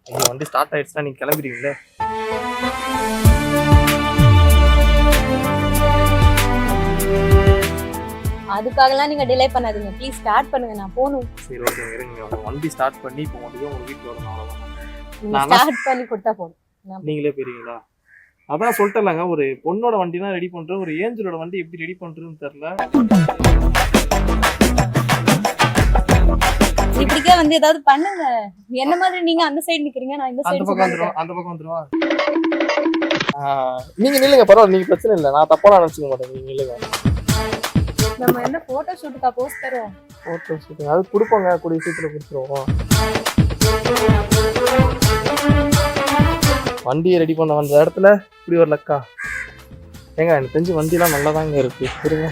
நீங்கள் வண்டி ஸ்டார்ட் ஆகிடுச்சுன்னா நீங்கள் கிளம்பிடுவீங்களே. அதுக்காகலாம் நீங்க டிலே பண்ணாதீங்க, ப்ளீஸ் ஸ்டார்ட் பண்ணுங்க, நான் போகணும். சரி ஓகே இருங்க, உங்கள் வண்டி ஸ்டார்ட் பண்ணி இப்போ உங்களுக்கு உங்கள் வீட்டில் வரணும் அவ்வளோதான். நீங்க ஸ்டார்ட் பண்ணி கொடுத்தா போதும். நீங்களே போயிருவீங்களா? அதான் சொல்லிட்டேன்லங்க, ஒரு பொண்ணோட வண்டி தான் ரெடி பண்ணுறேன், ஒரு ஏஞ்சலோட வண்டி எப்படி ரெடி பண்ணுறதுன்னு தெரில. இப்படிக்கே வந்து ஏதாவது பண்ணுங்க. என்ன மாதிரி நீங்க அந்த சைடு நிக்கிறீங்க, நான் இந்த அந்த சைடு பக்கம் வந்துடும், அந்த பக்கம் வந்துடுவா. நீங்கள் நில்லுங்க, பரவாயில்ல, நீங்கள் பிரச்சனை இல்லை, நான் தப்பாக நினச்சிக்க மாட்டேன், நீங்கள் நில்லுங்க. நம்ம என்ன போட்டோ ஷூட்டுக்கா போஸ்ட் தரோம்? போட்டோ ஷூட்டிங் அது கொடுப்போங்க, கூடிய சீக்கிரம் கொடுத்துருவோம். வண்டியை ரெடி பண்ண வந்த இடத்துல இப்படி ஒரு லக்கா. ஏங்க எனக்கு தெரிஞ்சு வண்டிலாம் நல்லா தாங்க இருக்கு. இருங்க